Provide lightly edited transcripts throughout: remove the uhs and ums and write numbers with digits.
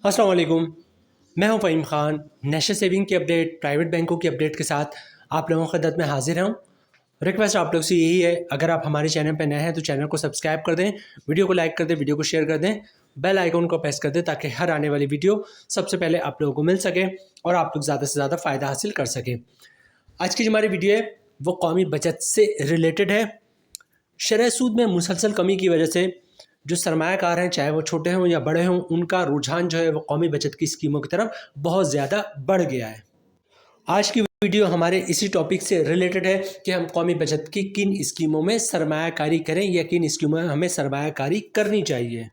अस्सलाम वालेकुम। मैं हूं फ़हीम ख़ान। नेशनल सेविंग की अपडेट, प्राइवेट बैंकों की अपडेट के साथ आप लोगों की खिदमत में हाजिर हूं। रिक्वेस्ट आप लोग से यही है, अगर आप हमारे चैनल पर नए हैं तो चैनल को सब्सक्राइब कर दें, वीडियो को लाइक कर दें, वीडियो को शेयर कर दें, बेल आइकन को प्रेस कर दें ताकि हर आने वाली वीडियो सबसे पहले आप लोगों को मिल सके और आप लोग ज़्यादा से ज़्यादा फ़ायदा हासिल कर सकें। आज की जो हमारी वीडियो है वो कौमी बचत से रिलेटेड है। शरह सूद में मुसलसल कमी की वजह से जो सरमायाकार हैं, चाहे वो छोटे हों या बड़े हों, उनका रुझान जो है वो कौमी बचत की स्कीमों की तरफ बहुत ज़्यादा बढ़ गया है। आज की वीडियो हमारे इसी टॉपिक से रिलेटेड है कि हम कौमी बचत की किन स्कीमों में सरमायाकारी करें या किन स्कीमों में हमें सरमायाकारी करनी चाहिए।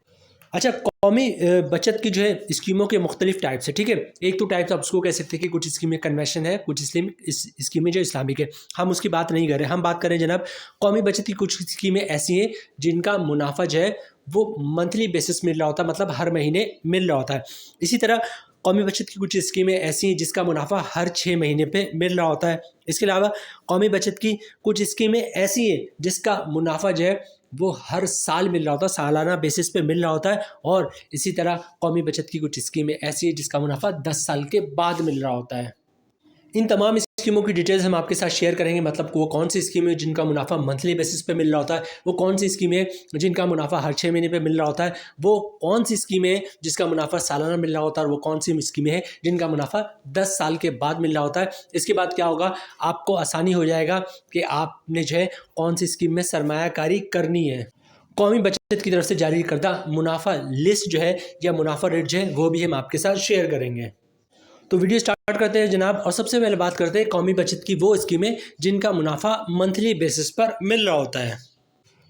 अच्छा, कौमी बचत की जो है स्कीमों के मुख्तलिफ टाइप्स है, ठीक है। एक तो टाइप्स आप उसको कह सकते हैं कि कुछ स्कीमें कन्वेंशन है, कुछ स्कीमें जो इस्लामिक है। हम उसकी बात नहीं कर रहे, हम बात करें जनाब कौमी बचत की कुछ स्कीमें ऐसी हैं जिनका मुनाफा जो है वो मंथली बेसिस मिल रहा होता है, मतलब हर महीने मिल रहा होता है। इसी तरह कौमी बचत की कुछ स्कीमें ऐसी हैं जिसका मुनाफा हर 6 महीने पे मिल रहा होता है। इसके अलावा कौमी बचत की कुछ स्कीमें ऐसी हैं जिसका मुनाफा जो है वो हर साल मिल रहा होता है, सालाना बेसिस पे मिल रहा होता है। और इसी तरह कौमी बचत की कुछ स्कीमें ऐसी हैं जिसका मुनाफा 10 साल के बाद मिल रहा होता है। इन तमाम स्कीमों की डिटेल्स हम आपके साथ शेयर करेंगे, मतलब वो कौन सी स्कीम है जिनका मुनाफा मंथली बेसिस पे मिल रहा होता है, वो कौन सी स्कीम है जिनका मुनाफा हर 6 महीने पे मिल रहा होता है, वो कौन सी स्कीम है जिसका मुनाफा सालाना मिल रहा होता है, और वो कौन सी स्कीमें हैं जिनका मुनाफा 10 साल के बाद मिल रहा होता है। इसके बाद क्या होगा, आपको आसानी हो जाएगा कि आपने जो है कौन सी स्कीम में सरमायाकारी करनी है। कौमी बचत की तरफ से जारी करदा मुनाफा लिस्ट जो है या मुनाफा रेट जो है वो भी हम आपके साथ शेयर करेंगे। तो वीडियो स्टार्ट करते हैं जनाब, और सबसे पहले बात करते हैं कौमी बचत की वो स्कीमें जिनका मुनाफा मंथली बेसिस पर मिल रहा होता है।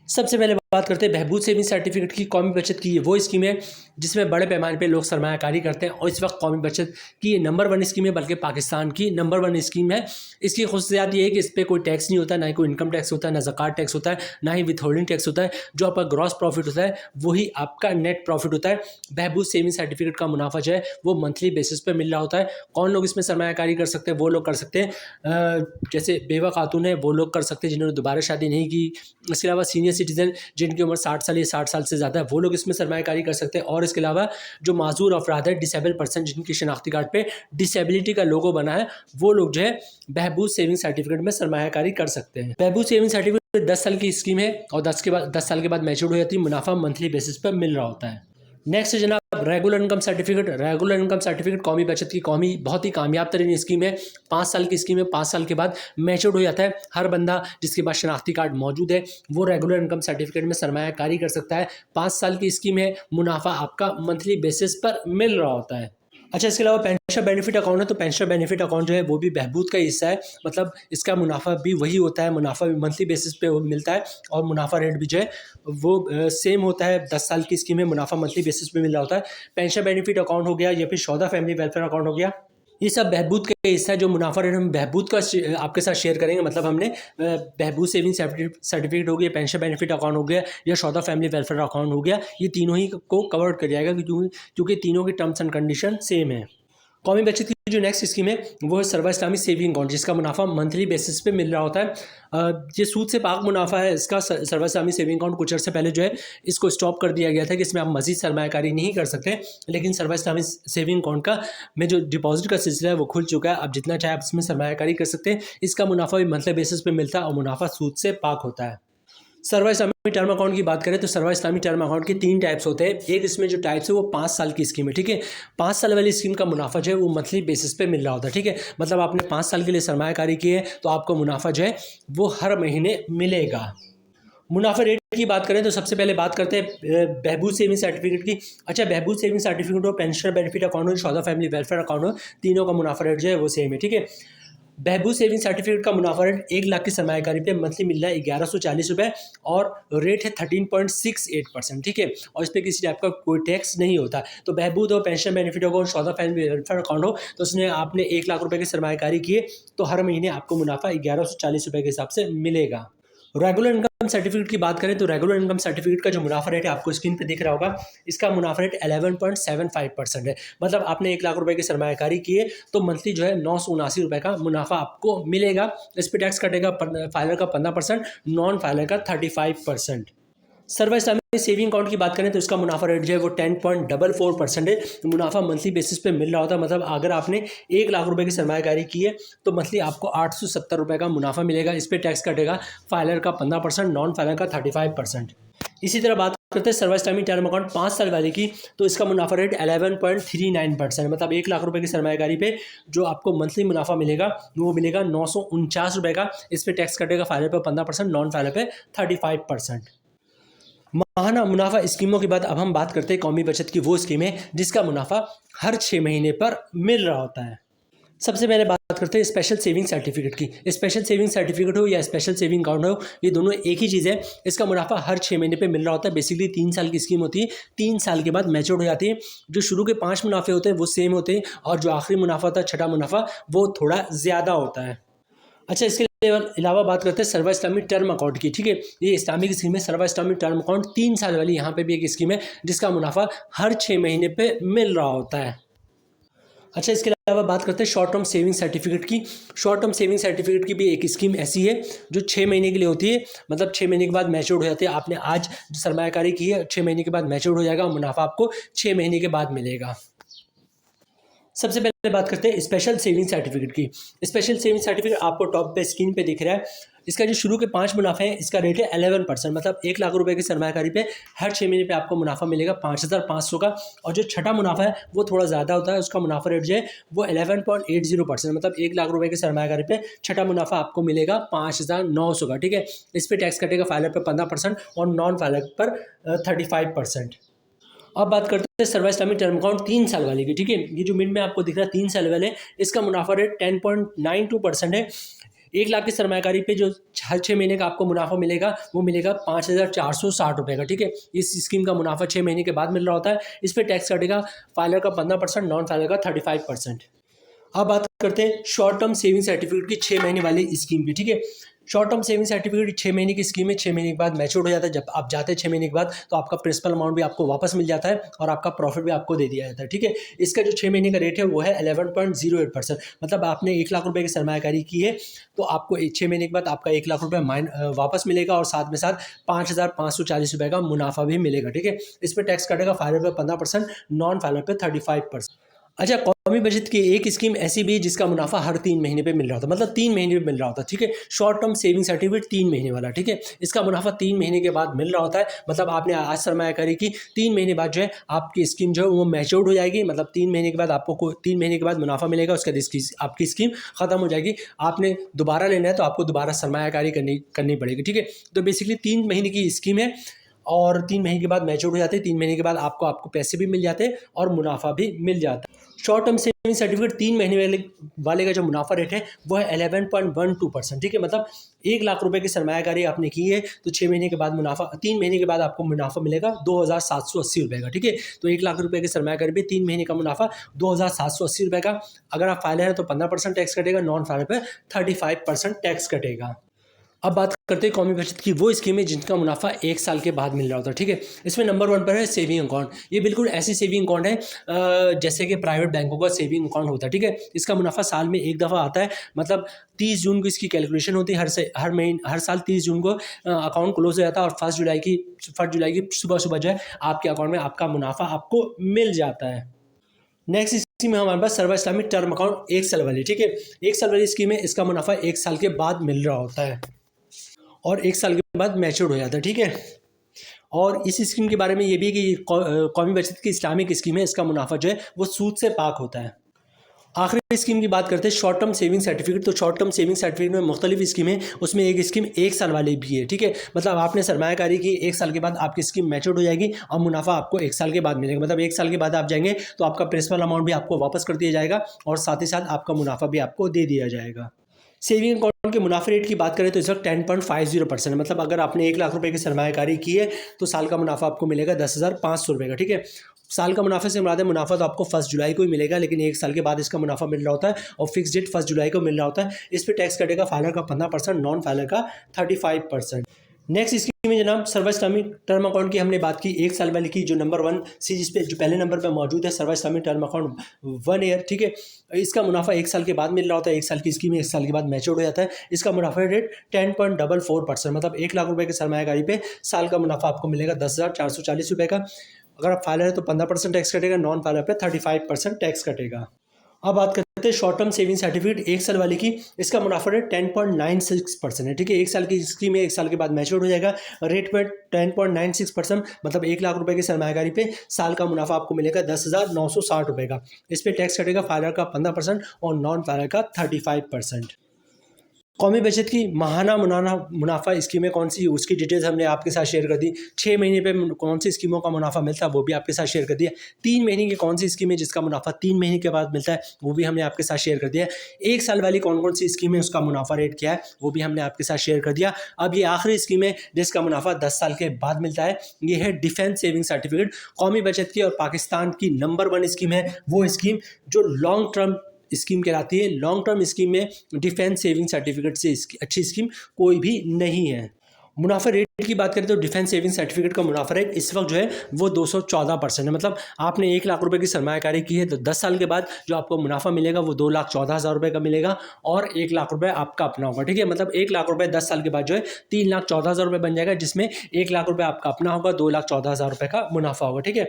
सबसे पहले बात करते हैं बहबूद सेविंग सर्टिफिकेट की। कौमी बचत की ये वो स्कीम है जिसमें बड़े पैमाने पे लोग सरमायाकारी करते हैं, और इस वक्त कौमी बचत की ये नंबर 1 स्कीम है, बल्कि पाकिस्तान की नंबर 1 स्कीम है। इसकी खुसूसियात ये है कि इस पर कोई टैक्स नहीं होता, ना ही कोई इनकम टैक्स होता है, ना ज़कात टैक्स होता है, ना ही विथ होल्डिंग टैक्स होता है। जो आपका ग्रॉस प्रॉफिट होता है वही आपका नेट प्रॉफिट होता है। बहबूद सेविंग सर्टिफिकेट का मुनाफा जो है वो मंथली बेसिस पर मिल रहा होता है। कौन लोग इसमें सरमायाकारी कर सकते हैं? वो लोग कर सकते हैं जैसे बेवा खातून है वो लोग कर सकते हैं जिन्होंने दोबारा शादी नहीं की। इसके अलावा सीनियर सिटीजन जिनकी उम्र 60 साल या 60 साल से ज़्यादा है वो लोग इसमें सरमायाकारी कर सकते हैं। और इसके अलावा जो माजूर अफराद है, डिसेबल पर्सन जिनकी शनाख्ती कार्ड पे डिसेबिलिटी का लोगो बना है, वो लोग जो है बहबूद सेविंग सर्टिफिकेट में सरमायाकारी कर सकते हैं। बहबूद सेविंग सर्टिफिकेट 10 साल की स्कीम है और 10 साल के बाद मैच्योर हो जाती है। मुनाफा मंथली बेसिस पर मिल रहा होता है। नेक्स्ट है जनाब regular income certificate. Regular income certificate कौमी बचत की बहुत ही कामयाब तरीन स्कीम है। 5 साल की स्कीम है, 5 साल के बाद मैच्योर हो जाता है। हर बंदा जिसके पास शनाख्ती कार्ड मौजूद है वो रेगुलर इनकम सर्टिफिकेट में सरमायाकारी कर सकता है। 5 साल की स्कीम है, मुनाफा आपका मंथली बेसिस पर मिल रहा होता है। अच्छा, इसके अलावा पेंशन बेनिफिट अकाउंट है, तो पेंशन बेनिफिट अकाउंट जो है वो भी बहबूद का हिस्सा है, मतलब इसका मुनाफा भी वही होता है, मुनाफा भी मंथली बेसिस पे मिलता है और मुनाफा रेट भी जो है वो सेम होता है। 10 साल की स्कीम में मुनाफा मंथली बेसिस पे मिल रहा होता है। पेंशन बेनिफिट अकाउंट हो गया या फिर शौदा फैमिली वेलफेयर अकाउंट हो गया, ये सब बहबूद का हिस्सा है। जो मुनाफा रेट हम बहबूद का आपके साथ शेयर करेंगे, मतलब हमने बहबूद सेविंग सर्टिफिकेट हो गया, पेंशन बेनिफिट अकाउंट हो गया या शौदा फैमिली वेलफेयर अकाउंट हो गया, ये तीनों ही को कवर कर जाएगा क्योंकि तीनों की टर्म्स एंड कंडीशन सेम है। कौमी बचत की जो नेक्स्ट स्कीम है वो है सर्वा इस्लामी सेविंग अकाउंट, जिसका मुनाफा मंथली बेसिस पे मिल रहा होता है। ये सूद से पाक मुनाफा है इसका। सर्वा इस्लामी सेविंग अकाउंट कुछ अर्से पहले जो है इसको स्टॉप कर दिया गया था कि इसमें आप मजीद सरमायाकारी नहीं कर सकते, लेकिन सर्वा इस्लामी सेविंग अकाउंट का में जो डिपॉजिट का सिलसिला है वो खुल चुका है। अब जितना चाहे आप इसमें सरमायाकारी कर सकते हैं। इसका मुनाफा भी मंथली बेसिस पे मिलता है और मुनाफा सूद से पाक होता है। सर्वा इस्लामी टर्म अकाउंट की बात करें तो सर्वा इस्लामी टर्म अकाउंट के 3 टाइप्स होते हैं। एक इसमें जो टाइप्स है वो 5 साल की स्कीम है, ठीक है। 5 साल वाली स्कीम का मुनाफा जो है वो मंथली बेसिस पे मिल रहा होता है, ठीक है। मतलब आपने 5 साल के लिए सरमायाकारी की है तो आपको मुनाफा जो है वो हर महीने मिलेगा। मुनाफा रेट की बात करें तो सबसे पहले बात करते हैं बहबूद सेविंग सर्टिफिकेट की। अच्छा, बहबूद सेविंग सर्टिफिकेट हो, पेंशन बेनिफिट अकाउंट हो, शौदा फैमिली वेलफेयर अकाउंट हो, तीनों का मुनाफा रेट जो है वो सेम है, ठीक है। बहबूद सेविंग सर्टिफिकेट का मुनाफा रेट 1 लाख की सरमायाकारी पे मंथली मिल रहा है 1140 रुपये और रेट है 13.68%, ठीक है। और इस पर किसी टाइप का कोई टैक्स नहीं होता। तो बहबूद हो, पेंशन बेनिफिट हो, शौदा फैमिली वेलफेयर अकाउंट हो, तो उसने आपने 1 लाख रुपये की सरमायाकारी की है तो हर महीने आपको मुनाफा 1140 रुपये के हिसाब से मिलेगा। रेगुलर इनकम सर्टिफिकेट की बात करें तो रेगुलर इनकम सर्टिफिकेट का जो मुनाफा रेट है आपको स्क्रीन पे दिख रहा होगा, इसका मुनाफा रेट 11.75% है। मतलब आपने 1 लाख रुपए की सरमायाकारी की है तो मंथली जो है 979 रुपये का मुनाफा आपको मिलेगा। इस पर टैक्स कटेगा फाइलर का 15%, नॉन फाइलर का 35%। सर्वा इस्लामी सेविंग अकाउंट की बात करें तो इसका मुनाफा रेट जो है वो 10.44% है। मुनाफा मंथली बेसिस पे मिल रहा होता है, मतलब अगर आपने 1 लाख रुपए की सरमायाकारी की है तो मंथली आपको 870 रुपये का मुनाफा मिलेगा। इस पर टैक्स कटेगा फाइलर का 15%, नॉन फाइलर का 35%। इसी तरह बात करते हैं सर्वा इस्लामी टर्म अकाउंट 5 साल वाले की, तो इसका मुनाफा रेट 11.39%, मतलब 1 लाख रुपए की सरमायाकारी पे जो आपको मंथली मुनाफा मिलेगा वो मिलेगा 949 रुपये का। इस पर टैक्स कटेगा फाइलर पे 15%, नॉन फाइलर पे 35%। माहाना मुनाफा स्कीमों के बाद अब हम बात करते हैं कौमी बचत की वो स्कीम है जिसका मुनाफा हर 6 महीने पर मिल रहा होता है। सबसे पहले बात करते हैं स्पेशल सेविंग सर्टिफिकेट की। स्पेशल सेविंग सर्टिफिकेट हो या स्पेशल सेविंग अकाउंट हो, ये दोनों एक ही चीज़ है। इसका मुनाफा हर 6 महीने पे मिल रहा होता है। बेसिकली 3 साल की स्कीम होती है, 3 साल के बाद मैच्योर हो जाती है। जो शुरू के 5 मुनाफे होते हैं वो सेम होते हैं, और जो आखिरी मुनाफा होता है, छठा मुनाफा, वो थोड़ा ज़्यादा होता है। अच्छा, इसके अलावा बात करते हैं सर्वा इस्लामी टर्म अकाउंट की। ठीक है, ये इस्लामिक स्कीम है सर्वा इस्लामी टर्म अकाउंट 3 साल वाली। यहाँ पे भी एक स्कीम है जिसका मुनाफा हर 6 महीने पे मिल रहा होता है। अच्छा, इसके अलावा बात करते हैं शॉर्ट टर्म सेविंग सर्टिफिकेट की। शॉर्ट टर्म सेविंग सर्टिफिकेट की भी एक स्कीम ऐसी है जो 6 महीने के लिए होती है, मतलब 6 महीने के बाद मैच्योर हो जाती है। आपने आज सरमायाकारी की है, 6 महीने के बाद मैच्योर हो जाएगा, मुनाफा आपको 6 महीने के बाद मिलेगा। सबसे पहले बात करते हैं स्पेशल सेविंग सर्टिफिकेट की। स्पेशल सेविंग सर्टिफिकेट आपको टॉप पे स्क्रीन पे दिख रहा है। इसका जो शुरू के 5 मुनाफे हैं, इसका रेट है 11%, मतलब 1 लाख रुपए की सरमायाकारी पे हर 6 महीने पे आपको मुनाफा मिलेगा 5,500 का। और जो छठा मुनाफा है वो थोड़ा ज़्यादा होता है, उसका मुनाफा रेट जो है वो 11.80%, मतलब 1 लाख रुपए की सरमायाकारी पे छठा मुनाफा आपको मिलेगा 5,900 का। ठीक है, इस पर टैक्स कटेगा फाइलर पर 15% और नॉन फाइलर पर 35%। अब बात करते हैं सर्वा इस्लामी टर्म अकाउंट 3 साल वाले की। ठीक है, ये जो मिड में आपको दिख रहा है 3 साल वाले, इसका मुनाफा रेट 10.92% है। 1 लाख की सरमायाकारी पे जो हर 6 महीने का आपको मुनाफा मिलेगा वो मिलेगा 5,460 रुपये का। ठीक है, इस स्कीम का मुनाफा 6 महीने के बाद मिल रहा होता है। इस पर टैक्स कटेगा फाइलर का 15%, नॉन फाइलर का 35%। अब बात करते हैं शॉर्ट टर्म सेविंग सर्टिफिकेट की 6 महीने वाली स्कीम की। ठीक है, शॉर्ट टर्म सेविंग सर्टिफिकेट 6 महीने की स्कीम है। 6 महीने के बाद मैच्योर हो जाता है। जब आप जाते हैं 6 महीने के बाद तो आपका प्रिंसिपल अमाउंट भी आपको वापस मिल जाता है और आपका प्रॉफिट भी आपको दे दिया जाता है। ठीक है, इसका जो 6 महीने का रेट है वो है 11.08%, मतलब आपने 1 लाख रुपए की सरमायाकारी की है तो आपको 6 महीने के बाद आपका 1 लाख रुपये वापस मिलेगा और साथ में साथ 5,540 रुपये का मुनाफा भी मिलेगा। ठीक है, इस पर टैक्स कटेगा फाइलर पर 15%, नॉन फाइलर पर 35%। अच्छा, कौमी बचत की एक स्कीम ऐसी भी जिसका मुनाफा हर 3 महीने पे मिल रहा होता है, मतलब 3 महीने पे मिल रहा होता है। ठीक है, शॉर्ट टर्म सेविंग सर्टिफिकेट 3 महीने वाला। ठीक है, इसका मुनाफा 3 महीने के बाद मिल रहा होता है, मतलब आपने आज सरमायाकारी की, 3 महीने बाद जो है आपकी स्कीम जो है वो मैच्योर्ड हो जाएगी, मतलब 3 महीने के बाद आपको 3 महीने के बाद मुनाफा मिलेगा, उसके बाद इसकी आपकी स्कीम खत्म हो जाएगी। आपने दोबारा लेना है तो आपको दोबारा सरमायाकारी करनी पड़ेगी। ठीक है, तो बेसिकली 3 महीने की स्कीम है और 3 महीने के बाद मैच्योर हो जाते हैं। 3 महीने के बाद आपको पैसे भी मिल जाते हैं और मुनाफा भी मिल जाता है। शॉर्ट टर्म सेविंग सर्टिफिकेट 3 महीने वाले का जो मुनाफा रेट है वो है 11.12%। ठीक है, मतलब 1 लाख रुपए की सरमायाकारी आपने की है तो 6 महीने के बाद मुनाफा, 3 महीने के बाद आपको मुनाफा मिलेगा 2,780 रुपये का। ठीक है, तो 1 लाख रुपए की सरमायाकारी पे 3 महीने का मुनाफा 2,780 रुपये का। अगर आप फाइलर हैं तो 15% टैक्स कटेगा, नॉन फाइलर पर 35% टैक्स कटेगा। अब बात करते हैं कौमी बचत की वो स्कीम है जिनका मुनाफा 1 साल के बाद मिल रहा होता है। ठीक है, इसमें नंबर 1 पर है सेविंग अकाउंट। ये बिल्कुल ऐसी सेविंग अकाउंट है जैसे कि प्राइवेट बैंकों का सेविंग अकाउंट होता है। ठीक है, इसका मुनाफा साल में एक दफ़ा आता है, मतलब 30 जून को इसकी कैलकुलेशन होती है। हर साल 30 जून को अकाउंट क्लोज हो जाता है और 1 जुलाई की सुबह सुबह जो है आपके अकाउंट में आपका मुनाफा आपको मिल जाता है। नेक्स्ट स्कीम है हमारे पास सर्वा इस्लामिक टर्म अकाउंट 1 साल वाली। ठीक है, 1 साल वाली स्कीम है, इसका मुनाफा 1 साल के बाद मिल रहा होता है और 1 साल के बाद मैच्योर हो जाता है। ठीक है, और इस स्कीम के बारे में ये भी कि कौमी बचत की इस्लामिक स्कीम है, इसका मुनाफा जो है वो सूद से पाक होता है। आखिरी स्कीम की बात करते हैं शॉर्ट टर्म सेविंग सर्टिफिकेट। तो शॉर्ट टर्म सेविंग सर्टिफिकेट में मुख्तलिफ स्कीम है, उसमें एक स्कीम 1 साल वाली भी है। ठीक है, मतलब आपने सरमायाकारी की, 1 साल के बाद आपकी स्कीम मैच्योर हो जाएगी और मुनाफा आपको 1 साल के बाद मिलेगा, मतलब 1 साल के बाद आप जाएंगे तो आपका प्रिंसिपल अमाउंट भी आपको वापस कर दिया जाएगा और साथ ही साथ आपका मुनाफा भी आपको दे दिया जाएगा। सेविंग अकाउंट के मुनाफे रेट की बात करें तो इस वक्त 10.50% है, मतलब अगर आपने 1 लाख रुपए की सरमायाकारी की है तो साल का मुनाफा आपको मिलेगा 10,500 रुपये का। ठीक है, साल का मुनाफे से मुराद है, मुनाफा तो आपको 1 जुलाई को ही मिलेगा, लेकिन 1 साल के बाद इसका मुनाफा मिल रहा होता है और फिक्स डेट 1 जुलाई को मिल रहा होता है। इस पर टैक्स कटेगा फाइलर का 15%, नॉन फाइलर का 35%। नेक्स्ट स्कीम में जनाब सर्वश्रमिक टर्म अकाउंट की हमने बात की, 1 साल वाली की, जो नंबर 1 सीरीज पे जो पहले नंबर पे मौजूद है, सर्वश्रमिक टर्म अकाउंट 1 ईयर, ठीक है। इसका मुनाफा 1 साल के बाद मिल रहा होता है, 1 साल की स्कीम 1 साल के बाद मैच्योर हो जाता है। इसका मुनाफा रेट 10.44%, मतलब 1 लाख रुपए की सरमायाकारी पे साल का मुनाफा आपको मिलेगा 10,440 रुपये का। अगर आप फाइलर है तो 15% टैक्स कटेगा, नॉन फाइलर पे 35% टैक्स कटेगा। अब बात करते हैं शॉर्ट टर्म सेविंग सर्टिफिकेट 1 साल वाली की। इसका मुनाफा रेट 10.96% है, ठीक है। 1 साल की स्कीम में 1 साल के बाद मैच्योर हो जाएगा। रेट पर 10.96%, मतलब 1 लाख रुपए की सरमायाकारी पे साल का मुनाफा आपको मिलेगा 10,960 रुपये का। इस पर टैक्स कटेगा फाइलर का 15% और नॉन फाइलर का 35%। कौमी बचत की माहाना मुनाफा स्कीमें कौन सी, उसकी डिटेल्स हमने आपके साथ शेयर कर दी। 6 महीने पे कौन सी स्कीमों का मुनाफा मिलता है वो भी आपके साथ शेयर कर दिया। 3 महीने की कौन सी स्कीम है जिसका मुनाफा 3 महीने के बाद मिलता है वो भी हमने आपके साथ शेयर कर दिया। 1 साल वाली कौन कौन सी स्कीम है उसका मुनाफा रेट क्या है वो भी हमने आपके साथ शेयर कर दिया। अब ये आखिरी स्कीम है जिसका मुनाफा 10 साल के बाद मिलता है, ये है डिफेंस सेविंग सर्टिफिकेट। कौमी बचत की और पाकिस्तान की नंबर 1 स्कीम है वो स्कीम जो लॉन्ग टर्म स्कीम कहलाती है। लॉन्ग टर्म स्कीम में डिफेंस सेविंग सर्टिफिकेट से अच्छी स्कीम कोई भी नहीं है। मुनाफा रेट की बात करें तो डिफेंस सेविंग सर्टिफिकेट का मुनाफा रेट इस वक्त जो है वो 214% है। मतलब आपने 1 लाख रुपए की सरमायाकारी की है तो 10 साल के बाद जो आपको मुनाफा मिलेगा वो 2,14,000 रुपये का मिलेगा और 1 लाख रुपए आपका अपना होगा, ठीक है। मतलब 1 लाख रुपए 10 साल के बाद जो है 3,14,000 रुपये बन जाएगा, जिसमें 1 लाख रुपए आपका अपना होगा, 2,14,000 रुपये का मुनाफा होगा, ठीक है।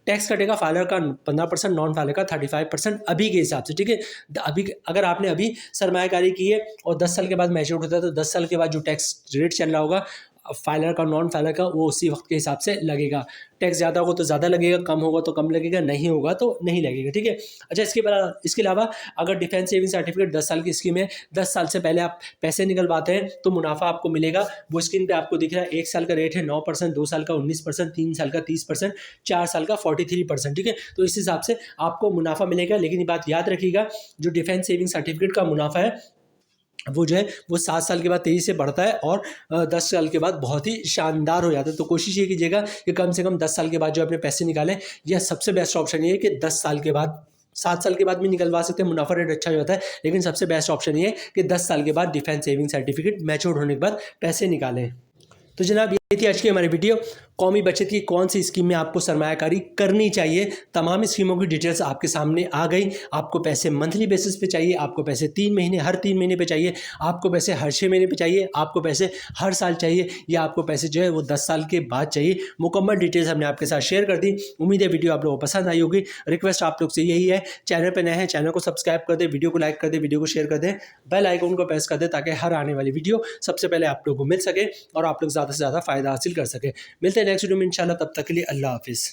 टैक्स कटेगा फाइलर का 15%, नॉन फाइलर का 35% अभी के हिसाब से, ठीक है। अभी अगर आपने अभी सरमायाकारी की है और 10 साल के बाद मैच्योर होता है तो 10 साल के बाद जो टैक्स रेट चल रहा होगा फाइलर का नॉन फाइलर का वो उसी वक्त के हिसाब से लगेगा। टैक्स ज़्यादा होगा तो ज़्यादा लगेगा, कम होगा तो कम लगेगा, नहीं होगा तो नहीं लगेगा, ठीक है। अच्छा, इसके अलावा अगर डिफेंस सेविंग सर्टिफिकेट 10 साल की स्कीम है, 10 साल से पहले आप पैसे निकलवाते हैं तो मुनाफा आपको मिलेगा। वो स्क्रीन पे आपको दिख रहा है, 1 साल का रेट है 9%, 2 साल का 19%, 3 साल का 30%, 4 साल का 43%, ठीक है। तो इस हिसाब से आपको मुनाफा मिलेगा। लेकिन ये बात याद रखिएगा, जो डिफेंस सेविंग सर्टिफिकेट का मुनाफा है वो जो है वो 7 साल के बाद तेज़ी से बढ़ता है और 10 साल के बाद बहुत ही शानदार हो जाता है। तो कोशिश ये कीजिएगा कि कम से कम 10 साल के बाद जो अपने पैसे निकालें। यह सबसे बेस्ट ऑप्शन ये है कि 10 साल के बाद, 7 साल के बाद भी निकलवा सकते हैं, मुनाफा रेट अच्छा हो जाता है। लेकिन सबसे बेस्ट ऑप्शन ये है कि 10 साल के बाद डिफेंस सेविंग सर्टिफिकेट मैच्योर होने के बाद पैसे निकालें। तो जनाब ये थी आज की हमारी वीडियो, कौमी बचत की कौन सी स्कीम में आपको सरमायाकारी करनी चाहिए। तमाम स्कीमों की डिटेल्स आपके सामने आ गई। आपको पैसे मंथली बेसिस पे चाहिए, आपको पैसे 3 महीने हर 3 महीने पे चाहिए, आपको पैसे हर 6 महीने पे चाहिए, आपको पैसे हर साल चाहिए, या आपको पैसे जो है वो 10 साल के बाद चाहिए। मुकम्मल डिटेल्स हमने आपके साथ शेयर कर दी। उम्मीद है वीडियो आप लोगों को पसंद आई होगी। रिक्वेस्ट आप लोग से यही है, चैनल पर नए हैं चैनल को सब्सक्राइब कर दें, वीडियो को लाइक कर दें, वीडियो को शेयर कर दें, बेल आइकन को प्रेस कर दें ताकि हर आने वाली वीडियो सबसे पहले आप लोगों को मिल सके और आप लोग ज़्यादा से ज़्यादा फ़ायदा हासिल कर सके। मिलते हैं नेक्स्ट वीडियो में इंशाल्लाह, तब तक के लिए अल्लाह हाफिज़।